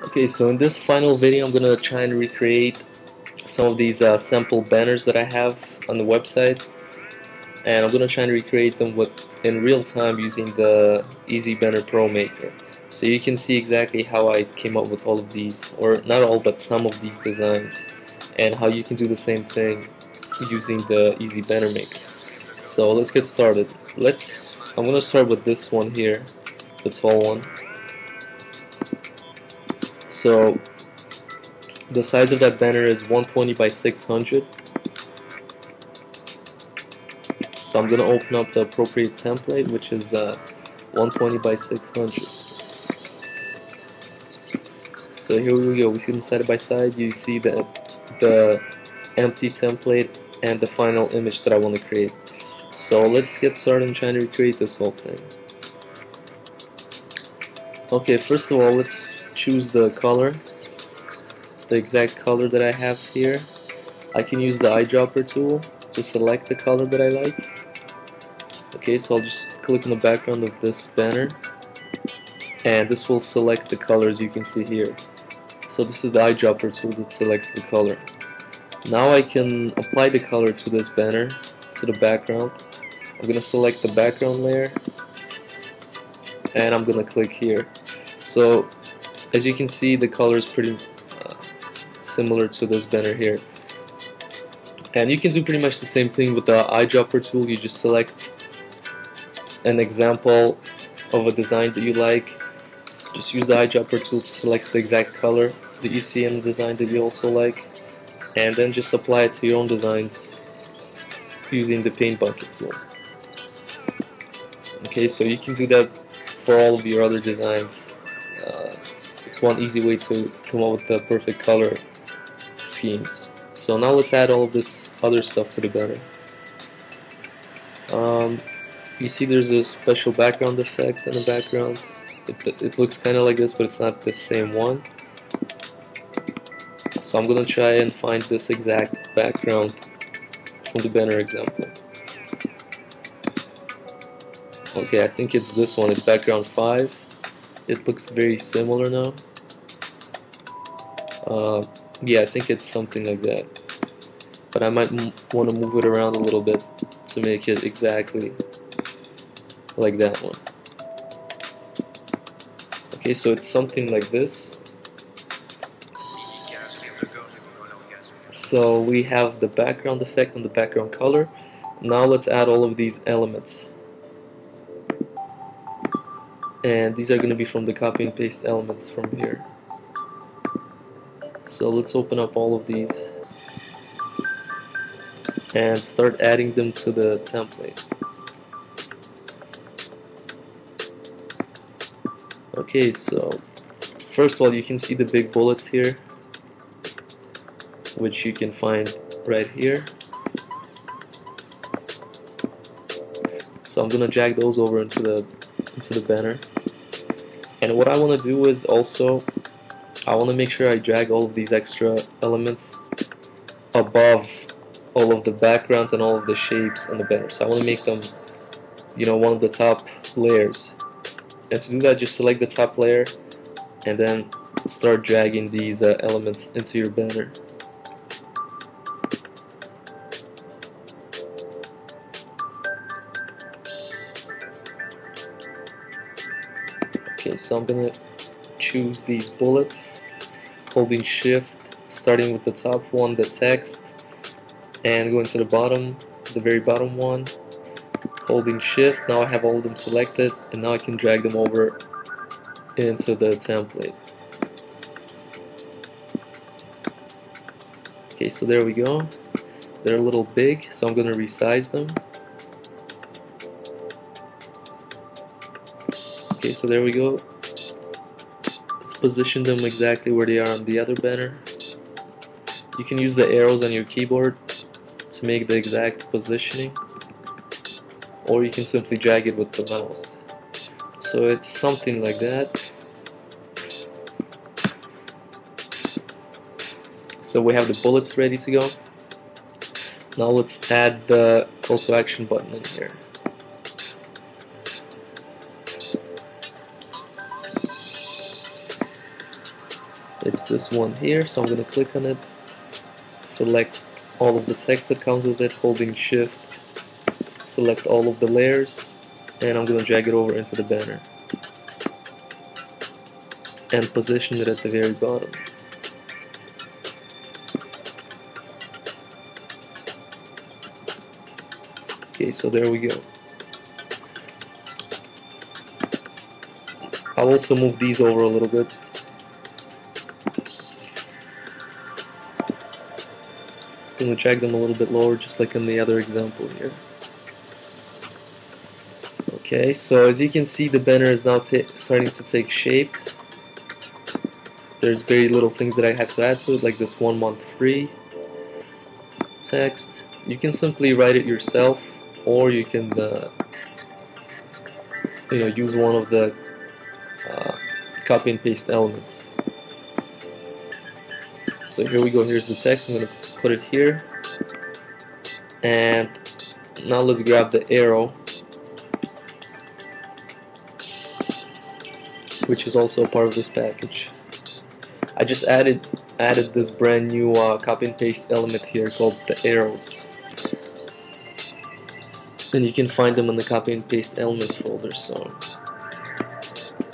Okay, so in this final video I'm gonna try and recreate some of these sample banners that I have on the website, and I'm gonna try and recreate them in real time using the Easy Banner Pro Maker. So you can see exactly how I came up with all of these, or not all but some of these designs, and how you can do the same thing using the Easy Banner Maker. So let's get started. I'm gonna start with this one here, the tall one. So the size of that banner is 120 by 600. So I'm going to open up the appropriate template, which is 120 by 600. So here we go. We see them side by side. You see the empty template and the final image that I want to create. So let's get started and try to recreate this whole thing. Okay, first of all, let's choose the color, the exact color that I have here. I can use the eyedropper tool to select the color that I like. Okay, so I'll just click on the background of this banner, and this will select the colors you can see here. So this is the eyedropper tool that selects the color. Now I can apply the color to this banner, to the background. I'm going to select the background layer, and I'm going to click here. So as you can see, the color is pretty similar to this banner here. And you can do pretty much the same thing with the eyedropper tool. You just select an example of a design that you like. Just use the eyedropper tool to select the exact color that you see in the design that you also like, and then just apply it to your own designs using the paint bucket tool. Okay, so you can do that for all of your other designs. It's one easy way to come up with the perfect color schemes. So now let's add all of this other stuff to the banner. You see there's a special background effect in the background. It looks kind of like this, but it's not the same one. So I'm gonna try and find this exact background from the banner example. Okay, I think it's this one. It's background 5. It looks very similar now. Yeah, I think it's something like that. But I might want to move it around a little bit to make it exactly like that one. Okay, so it's something like this. So we have the background effect and the background color. Now let's add all of these elements. And these are going to be from the copy and paste elements from here. So let's open up all of these and start adding them to the template. Okay, so first of all, you can see the big bullets here, which you can find right here. So I'm gonna drag those over into the banner. And what I want to do is also I want to make sure I drag all of these extra elements above all of the backgrounds and all of the shapes in the banner. So I want to make them, one of the top layers. And to do that, just select the top layer and then start dragging these elements into your banner. Okay, so I'm gonna choose these bullets, holding shift, starting with the top one, the text, and going to the bottom, the very bottom one, holding shift. Now I have all of them selected, and now I can drag them over into the template. Okay, so there we go. They're a little big, so I'm gonna resize them. Okay, so there we go. Let's position them exactly where they are on the other banner. You can use the arrows on your keyboard to make the exact positioning, or you can simply drag it with the mouse. So it's something like that. So we have the bullets ready to go. Now let's add the call to action button in here. It's this one here, so I'm going to click on it, select all of the text that comes with it, holding shift, select all of the layers, and I'm going to drag it over into the banner and position it at the very bottom. Okay, so there we go. I'll also move these over a little bit. I'm going to drag them a little bit lower, just like in the other example here. Okay, so as you can see, the banner is now starting to take shape. There's very little things that I had to add to it, like this 1 month free text. You can simply write it yourself, or you can use one of the copy and paste elements. So here we go, here's the text. I'm going to put it here, and now let's grab the arrow, which is also a part of this package. I just added this brand new copy and paste element here called the arrows, and you can find them in the copy and paste elements folder. So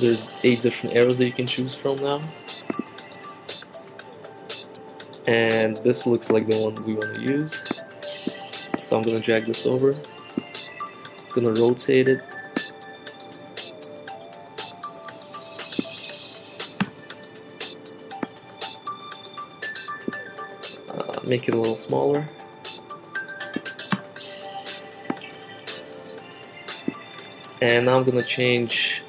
there's 8 different arrows that you can choose from now, and this looks like the one we want to use. So I'm going to drag this over, I'm going to rotate it, make it a little smaller, and now I'm going to change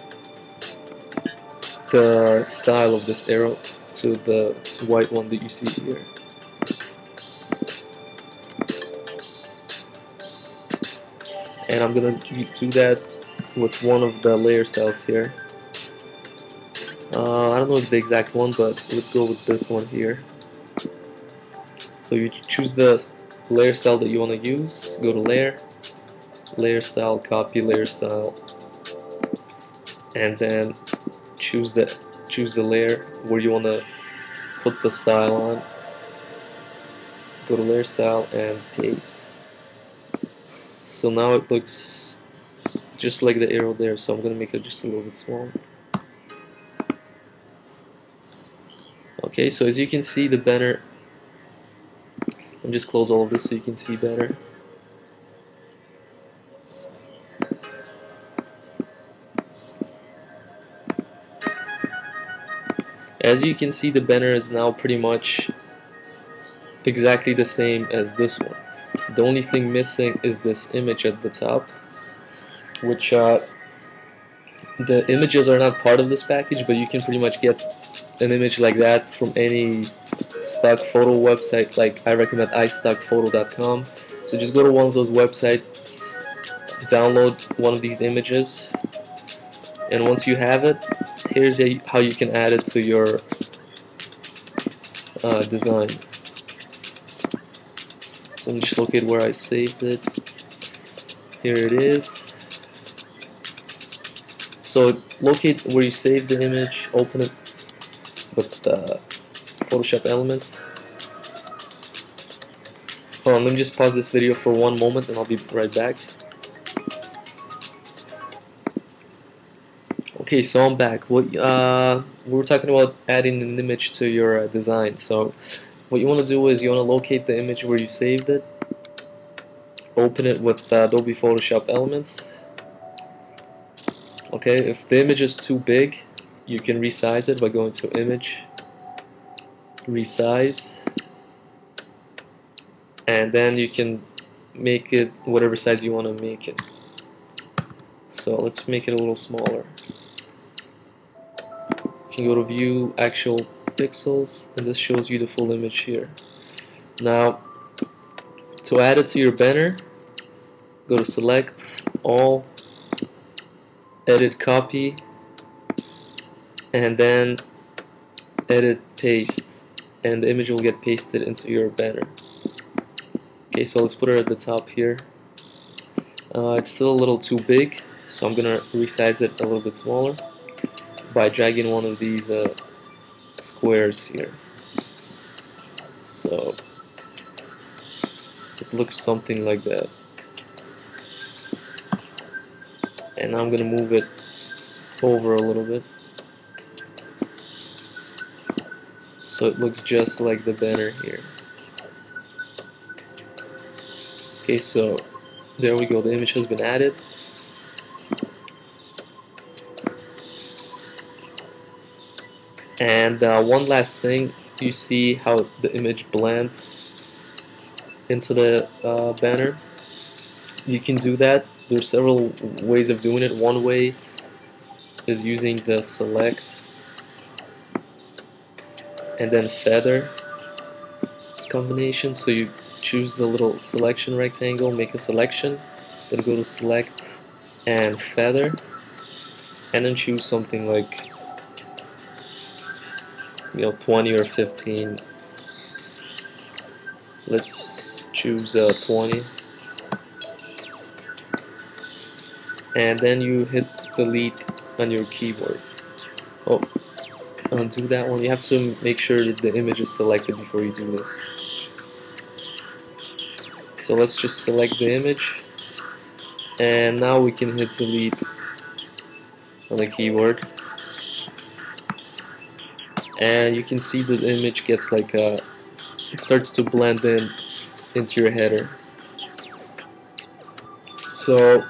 the style of this arrow to the white one that you see here. And I'm going to do that with one of the layer styles here. I don't know the exact one, but let's go with this one here. So you choose the layer style that you want to use, go to layer, layer style, copy layer style, and then choose the layer where you want to put the style on. Go to layer style and paste. So now it looks just like the arrow there, so I'm going to make it just a little bit smaller. Okay, so as you can see, the banner, let me just close all of this so you can see better. As you can see, the banner is now pretty much exactly the same as this one. The only thing missing is this image at the top, which the images are not part of this package, but you can pretty much get an image like that from any stock photo website. Like, I recommend istockphoto.com. So just go to one of those websites, download one of these images, and once you have it, here's how you can add it to your design. So let me just locate where I saved it. Here it is. So locate where you saved the image, open it with Photoshop elements. Hold on, let me just pause this video for 1 moment and I'll be right back. Okay, so I'm back. We were talking about adding an image to your design. So what you want to do is you want to locate the image where you saved it, open it with Adobe Photoshop elements. Okay, if the image is too big, you can resize it by going to Image, Resize, and then you can make it whatever size you want to make it. So let's make it a little smaller. You can go to View, Actual Pixels, and this shows you the full image here. Now, to add it to your banner, go to Select, All, Edit Copy, and then Edit Paste, and the image will get pasted into your banner. Okay, so let's put it at the top here. It's still a little too big, so I'm gonna resize it a little bit smaller by dragging one of these squares here. So it looks something like that. And I'm gonna move it over a little bit so it looks just like the banner here. Okay, so there we go, the image has been added. And one last thing, you see how the image blends into the banner. You can do that. There's several ways of doing it. One way is using the select and then feather combination. So you choose the little selection rectangle, make a selection, then go to select and feather, and then choose something like 20 or 15. Let's choose 20, and then you hit delete on your keyboard. Oh, undo that one. You have to make sure that the image is selected before you do this. So let's just select the image, and now we can hit delete on the keyboard, and you can see the image gets like it starts to blend in into your header. So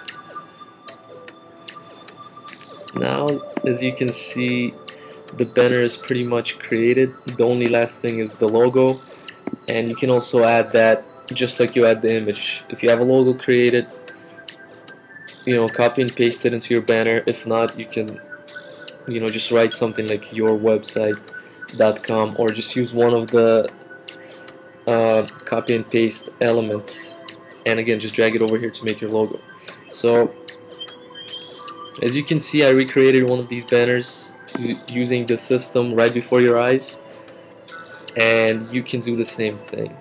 now, as you can see, the banner is pretty much created. The only last thing is the logo, and you can also add that just like you add the image. If you have a logo created, copy and paste it into your banner. If not, you can just write something like yourwebsite.com, or just use one of the copy and paste elements, and again just drag it over here to make your logo. So as you can see, I recreated one of these banners using the system right before your eyes, and you can do the same thing.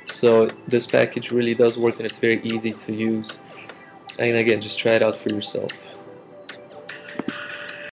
So this package really does work, and it's very easy to use, and again just try it out for yourself.